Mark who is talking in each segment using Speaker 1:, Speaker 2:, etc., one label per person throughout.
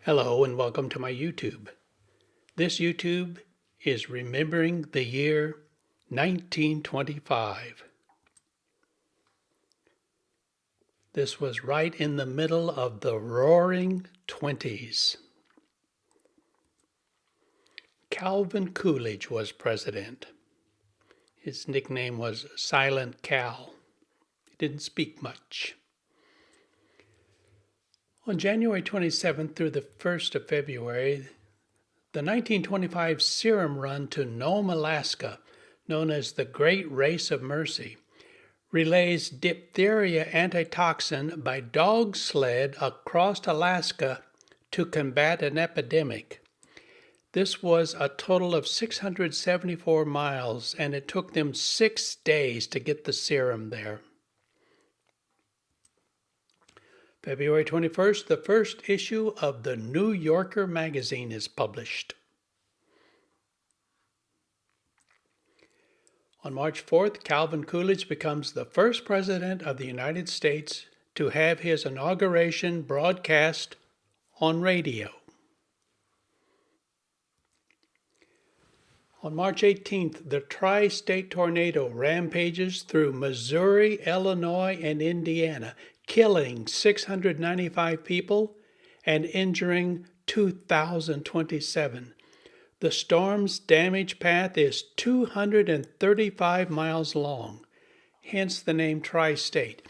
Speaker 1: Hello and welcome to my YouTube. This YouTube is remembering the year 1925. This was right in the middle of the roaring 20s. Calvin Coolidge was president. His nickname was Silent Cal. He didn't speak much. On January 27th through the 1st of February, the 1925 serum run to Nome, Alaska, known as the Great Race of Mercy, relays diphtheria antitoxin by dog sled across Alaska to combat an epidemic. This was a total of 674 miles, and it took them 6 days to get the serum there. February 21st, the first issue of the New Yorker magazine is published. On March 4th, Calvin Coolidge becomes the first president of the United States to have his inauguration broadcast on radio. On March 18th, the tri-state tornado rampages through Missouri, Illinois, and Indiana, killing 695 people and injuring 2,027. The storm's damage path is 235 miles long, hence the name Tri-State.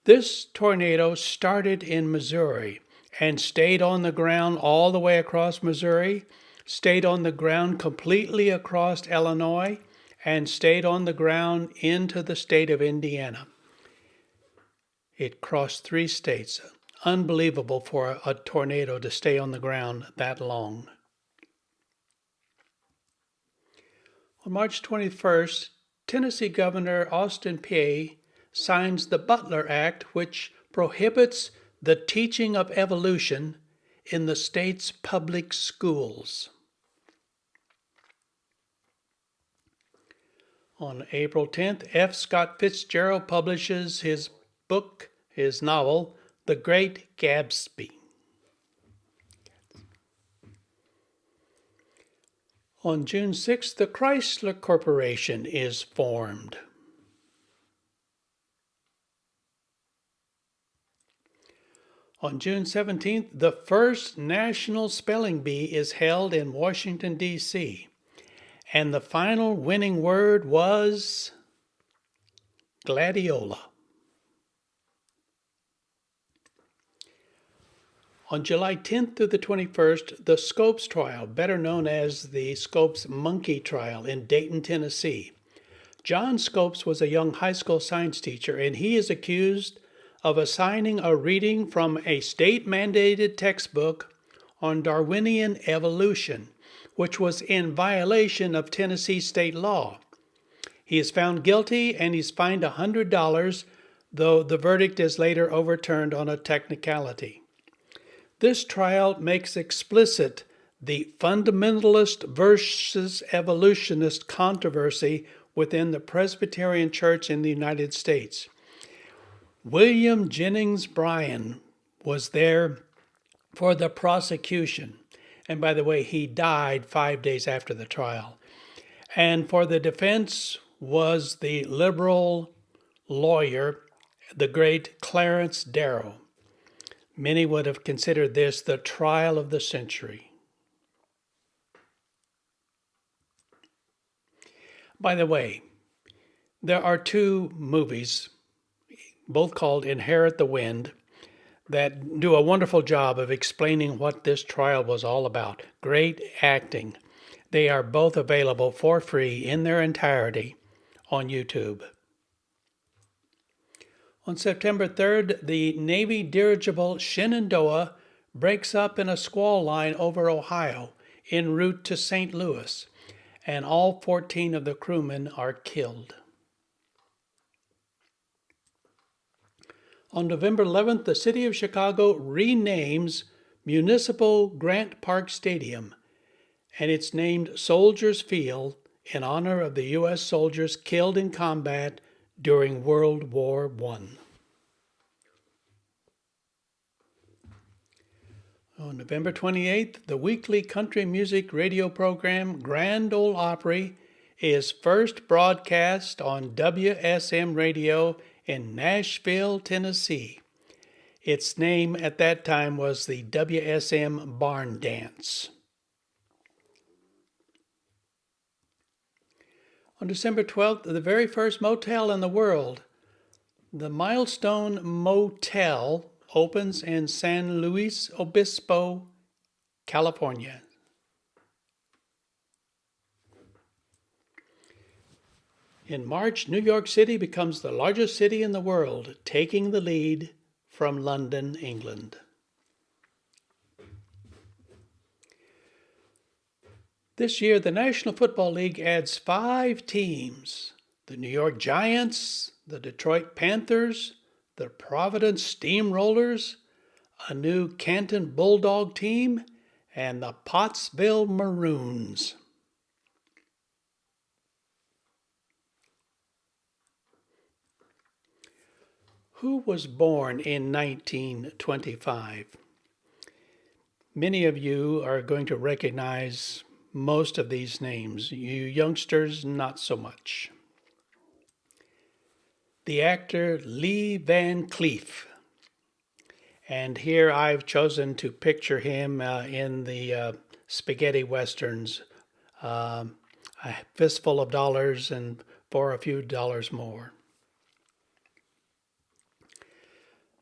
Speaker 1: This tornado started in Missouri and stayed on the ground all the way across Missouri, stayed on the ground completely across Illinois, and stayed on the ground into the state of Indiana. It crossed 3 states. Unbelievable for a tornado to stay on the ground that long. On March 21st, Tennessee Governor Austin Peay signs the Butler Act, which prohibits the teaching of evolution in the state's public schools. On April 10th, F. Scott Fitzgerald publishes his novel, The Great Gatsby. On June 6th, the Chrysler Corporation is formed. On June 17th, the first National Spelling Bee is held in Washington, D.C., and the final winning word was gladiola. On July 10th through the 21st, the Scopes trial, better known as the Scopes Monkey Trial in Dayton, Tennessee. John Scopes was a young high school science teacher, and he is accused of assigning a reading from a state-mandated textbook on Darwinian evolution, which was in violation of Tennessee state law. He is found guilty and he's fined $100, though the verdict is later overturned on a technicality. This trial makes explicit the fundamentalist versus evolutionist controversy within the Presbyterian Church in the United States. William Jennings Bryan was there for the prosecution. And by the way, he died 5 days after the trial. And for the defense was the liberal lawyer, the great Clarence Darrow. Many would have considered this the trial of the century. By the way, there are 2 movies, both called Inherit the Wind, that do a wonderful job of explaining what this trial was all about. Great acting. They are both available for free in their entirety on YouTube. On September 3rd, the Navy dirigible Shenandoah breaks up in a squall line over Ohio en route to St. Louis, and all 14 of the crewmen are killed. On November 11th, the city of Chicago renames Municipal Grant Park Stadium, and it's named Soldiers Field in honor of the U.S. soldiers killed in combat during World War I. On November 28th, the weekly country music radio program Grand Ole Opry is first broadcast on WSM radio in Nashville, Tennessee. Its name at that time was the WSM Barn Dance. On December 12th, the very first motel in the world, the Milestone Motel, opens in San Luis Obispo, California. In March, New York City becomes the largest city in the world, taking the lead from London, England. This year, the National Football League adds 5 teams: the New York Giants, the Detroit Panthers, the Providence Steamrollers, a new Canton Bulldog team, and the Pottsville Maroons. Who was born in 1925? Many of you are going to recognize most of these names. You youngsters, not so much. The actor Lee Van Cleef. And here I've chosen to picture him in the spaghetti westerns, A Fistful of Dollars and For a Few Dollars More.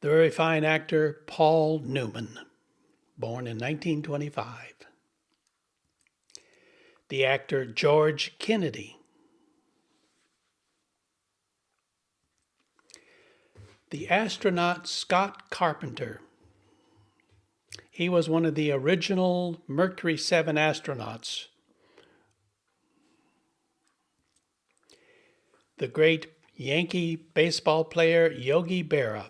Speaker 1: The very fine actor Paul Newman, born in 1925. The actor George Kennedy. The astronaut Scott Carpenter. He was one of the original Mercury 7 astronauts. The great Yankee baseball player Yogi Berra.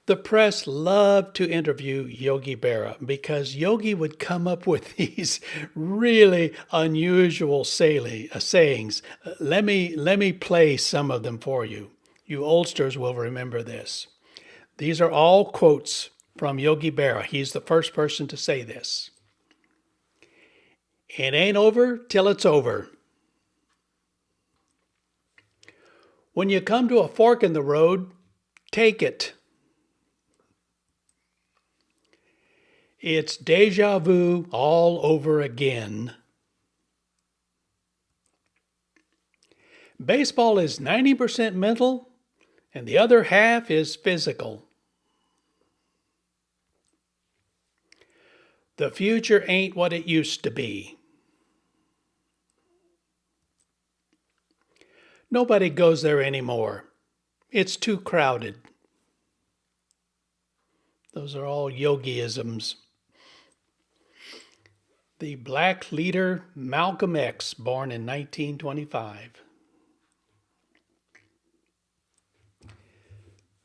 Speaker 1: The press loved to interview Yogi Berra because Yogi would come up with these really unusual sayings. Let me play some of them for you. You oldsters will remember this. These are all quotes from Yogi Berra. He's the first person to say this. It ain't over till it's over. When you come to a fork in the road, take it. It's deja vu all over again. Baseball is 90% mental, and the other half is physical. The future ain't what it used to be. Nobody goes there anymore. It's too crowded. Those are all yogiisms. The black leader Malcolm X, born in 1925.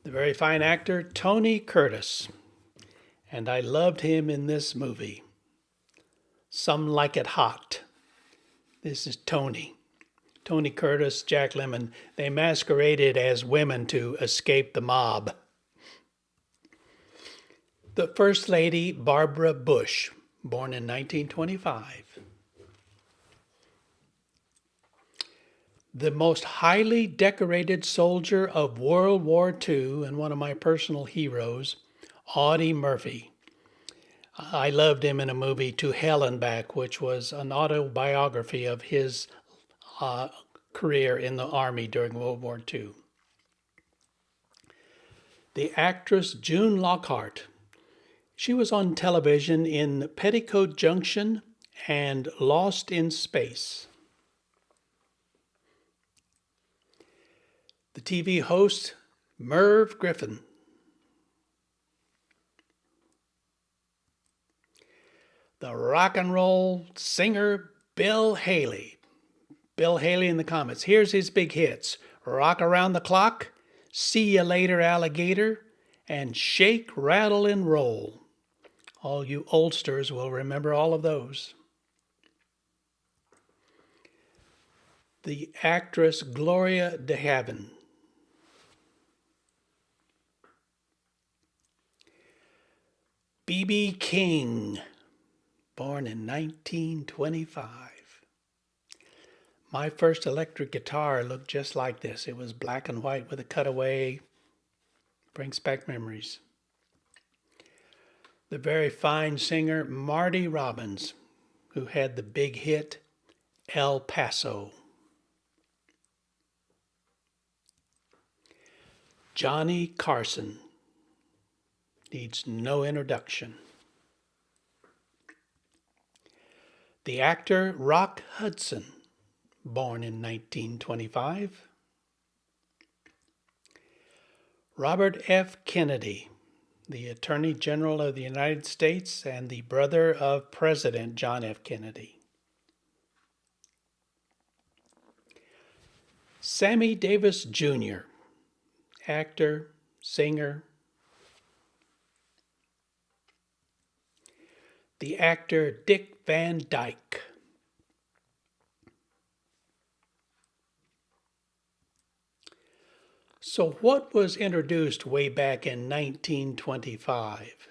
Speaker 1: The very fine actor Tony Curtis, and I loved him in this movie. Some Like It Hot. This is Tony. Tony Curtis, Jack Lemmon, they masqueraded as women to escape the mob. The First Lady Barbara Bush, born in 1925. The most highly decorated soldier of World War II and one of my personal heroes, Audie Murphy. I loved him in a movie, To Hell and Back, which was an autobiography of his career in the Army during World War II. The actress June Lockhart. She was on television in Petticoat Junction and Lost in Space. The TV host, Merv Griffin. The rock and roll singer, Bill Haley. Bill Haley in the comments. Here's his big hits: Rock Around the Clock, See Ya Later Alligator, and Shake, Rattle, and Roll. All you oldsters will remember all of those. The actress Gloria DeHaven. B.B. King, born in 1925. My first electric guitar looked just like this. It was black and white with a cutaway. Brings back memories. The very fine singer Marty Robbins, who had the big hit El Paso. Johnny Carson needs no introduction. The actor Rock Hudson, born in 1925. Robert F. Kennedy, the Attorney General of the United States and the brother of President John F. Kennedy. Sammy Davis Jr., actor, singer. The actor Dick Van Dyke. So what was introduced way back in 1925?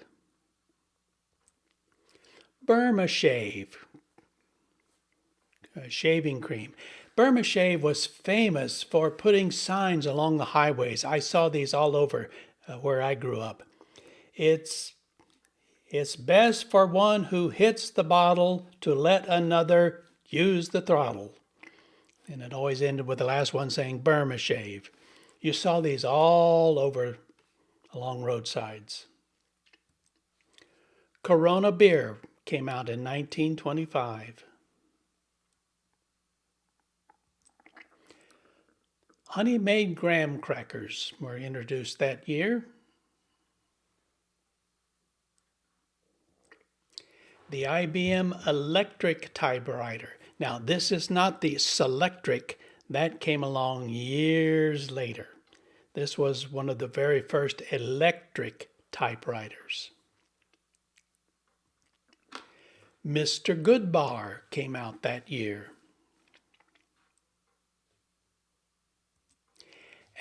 Speaker 1: Burma Shave, shaving cream. Burma Shave was famous for putting signs along the highways. I saw these all over where I grew up. It's best for one who hits the bottle to let another use the throttle. And it always ended with the last one saying Burma Shave. You saw these all over along roadsides. Corona beer came out in 1925. Honey Made graham crackers were introduced that year. The IBM electric typewriter. Now, this is not the Selectric. That came along years later. This was one of the very first electric typewriters. Mr. Goodbar came out that year.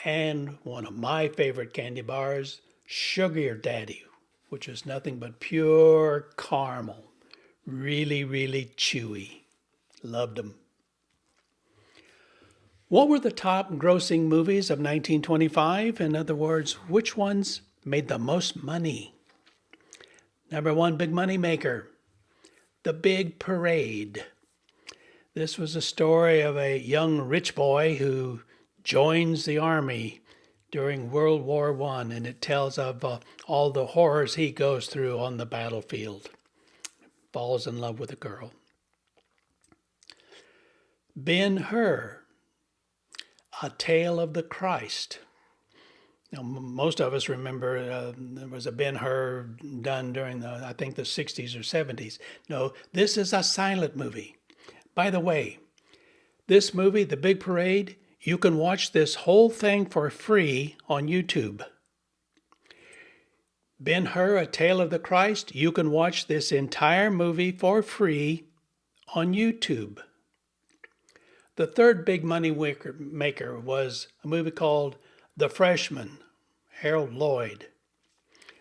Speaker 1: And one of my favorite candy bars, Sugar Daddy, which is nothing but pure caramel. Really, really chewy. Loved them. What were the top grossing movies of 1925? In other words, which ones made the most money? Number one big money maker, The Big Parade. This was a story of a young rich boy who joins the army during World War I, and it tells of all the horrors he goes through on the battlefield. Falls in love with a girl. Ben-Hur, A Tale of the Christ. Now, most of us remember there was a Ben-Hur done during I think the 60s or 70s. No, this is a silent movie. By the way, this movie, The Big Parade, you can watch this whole thing for free on YouTube. Ben-Hur, A Tale of the Christ, you can watch this entire movie for free on YouTube. The third big money maker was a movie called The Freshman, Harold Lloyd.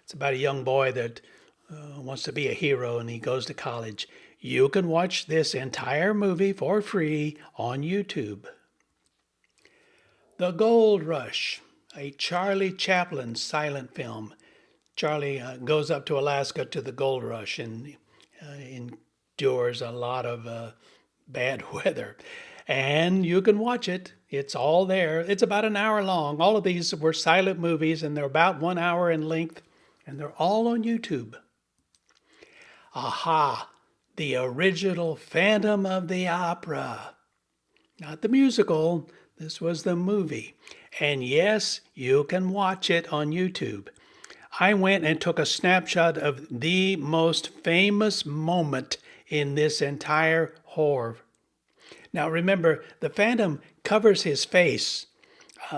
Speaker 1: It's about a young boy that wants to be a hero and he goes to college. You can watch this entire movie for free on YouTube. The Gold Rush, a Charlie Chaplin silent film. Charlie goes up to Alaska to the gold rush and endures a lot of bad weather. And you can watch it. It's all there. It's about an hour long. All of these were silent movies, and they're about 1 hour in length, and they're all on YouTube. Aha! The original Phantom of the Opera. Not the musical. This was the movie. And yes, you can watch it on YouTube. I went and took a snapshot of the most famous moment in this entire horror. Now remember, the Phantom covers his face,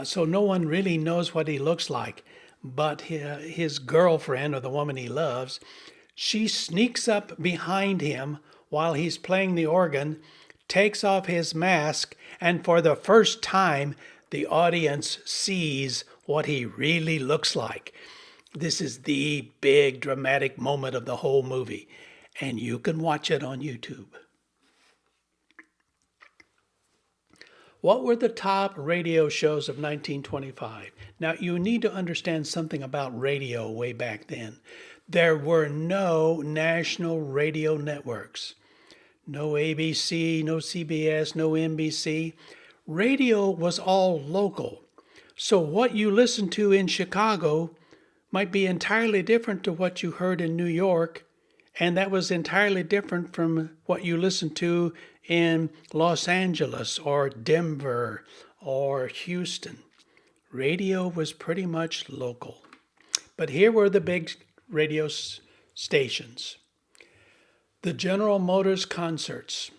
Speaker 1: so no one really knows what he looks like. But his girlfriend, or the woman he loves, she sneaks up behind him while he's playing the organ, takes off his mask, and for the first time, the audience sees what he really looks like. This is the big dramatic moment of the whole movie, and you can watch it on YouTube. What were the top radio shows of 1925? Now, you need to understand something about radio way back then. There were no national radio networks. No ABC, no CBS, no NBC. Radio was all local. So what you listened to in Chicago might be entirely different to what you heard in New York, and that was entirely different from what you listened to in Los Angeles or Denver or Houston. Radio was pretty much local. But here were the big radio stations. The General Motors concerts,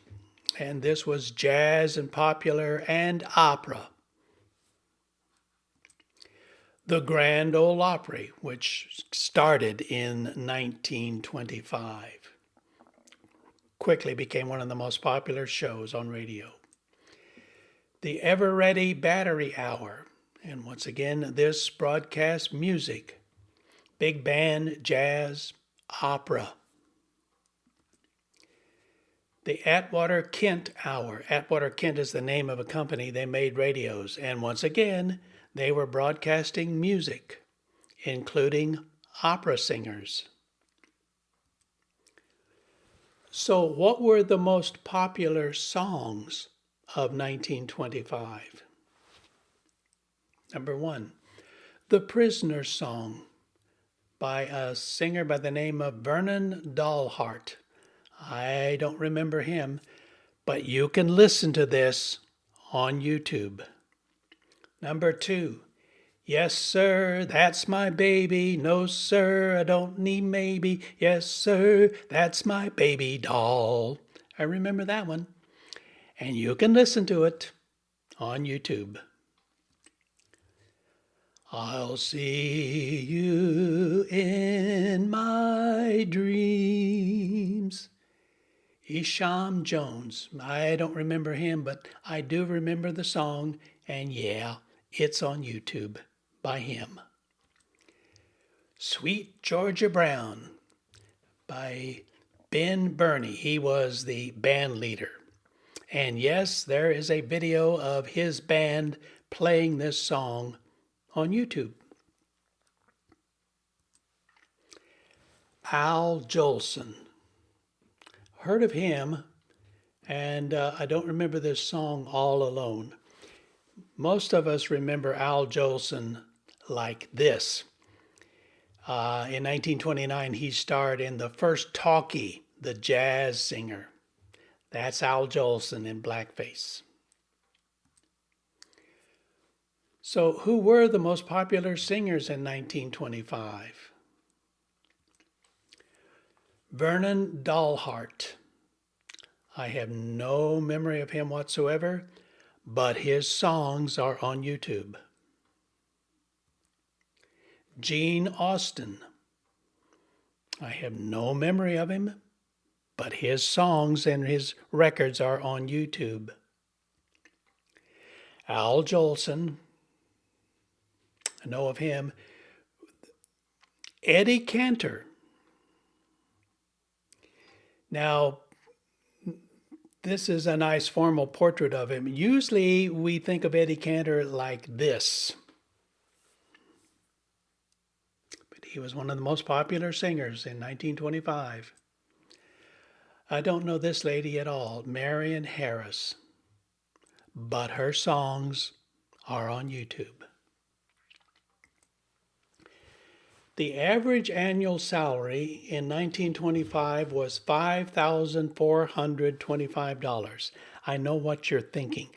Speaker 1: and this was jazz and popular and opera. The Grand Ole Opry, which started in 1925, quickly became one of the most popular shows on radio. The Ever Ready Battery Hour, and once again, this broadcast music, big band, jazz, opera. The Atwater Kent Hour. Atwater Kent is the name of a company. They made radios. And once again, they were broadcasting music, including opera singers. So what were the most popular songs of 1925? Number one, The Prisoner's Song by a singer by the name of Vernon Dalhart. I don't remember him, but you can listen to this on YouTube. Number two, Yes, sir, that's my baby. No, sir, I don't need maybe. Yes, sir, that's my baby doll. I remember that one. And you can listen to it on YouTube. I'll see you in my dreams. Isham Jones. I don't remember him, but I do remember the song, and yeah, it's on YouTube by him. Sweet Georgia Brown by Ben Burney. He was the band leader. And yes, there is a video of his band playing this song on YouTube. Al Jolson. Heard of him, and I don't remember this song All Alone. Most of us remember Al Jolson like this. In 1929, he starred in the first talkie, The Jazz Singer. That's Al Jolson in blackface. So who were the most popular singers in 1925? Vernon Dalhart. I have no memory of him whatsoever, but his songs are on YouTube. Gene Austin. I have no memory of him, but his songs and his records are on YouTube. Al Jolson. I know of him. Eddie Cantor. Now, this is a nice formal portrait of him. Usually we think of Eddie Cantor like this. But he was one of the most popular singers in 1925. I don't know this lady at all, Marion Harris, but her songs are on YouTube. The average annual salary in 1925 was $5,425. I know what you're thinking.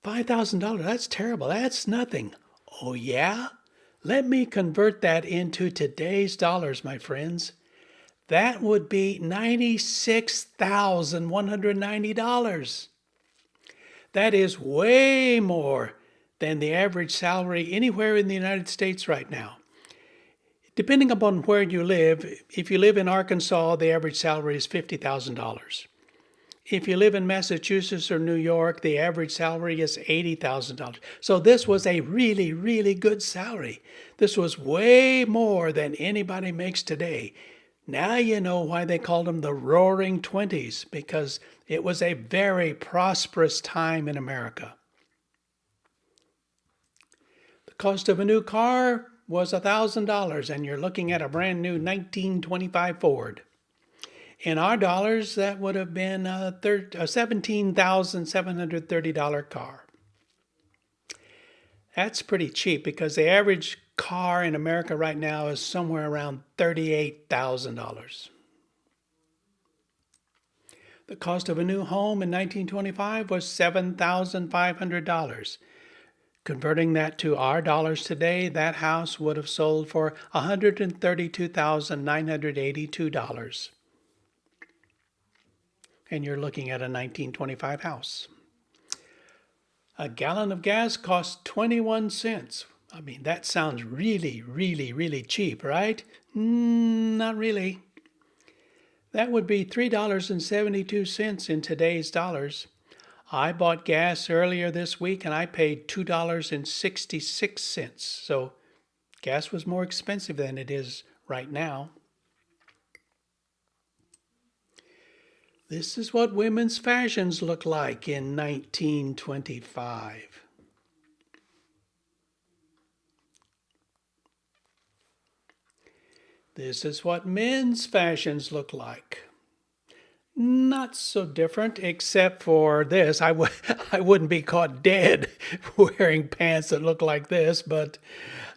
Speaker 1: $5,000, that's terrible. That's nothing. Oh, yeah? Let me convert that into today's dollars, my friends. That would be $96,190. That is way more than the average salary anywhere in the United States right now. Depending upon where you live, if you live in Arkansas, the average salary is $50,000. If you live in Massachusetts or New York, the average salary is $80,000. So this was a really, really good salary. This was way more than anybody makes today. Now you know why they called them the Roaring Twenties, because it was a very prosperous time in America. The cost of a new car was $1,000, and you're looking at a brand new 1925 Ford. In our dollars, that would have been a $17,730 car. That's pretty cheap because the average car in America right now is somewhere around $38,000. The cost of a new home in 1925 was $7,500. Converting that to our dollars today, that house would have sold for $132,982. And you're looking at a 1925 house. A gallon of gas costs 21 cents. I mean, that sounds really, really, really cheap, right? Not really. That would be $3.72 in today's dollars. I bought gas earlier this week and I paid $2.66. So gas was more expensive than it is right now. This is what women's fashions look like in 1925. This is what men's fashions look like. Not so different, except for this. I wouldn't be caught dead wearing pants that look like this, but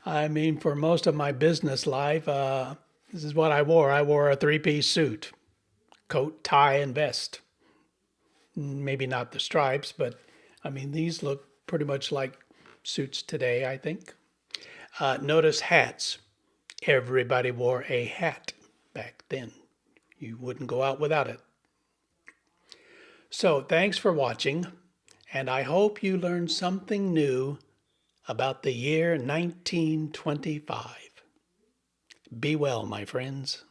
Speaker 1: I mean, for most of my business life, this is what I wore. I wore a three-piece suit. Coat, tie, and vest. Maybe not the stripes, but I mean, these look pretty much like suits today, I think. Notice hats. Everybody wore a hat back then. You wouldn't go out without it. So thanks for watching, and I hope you learned something new about the year 1925. Be well, my friends.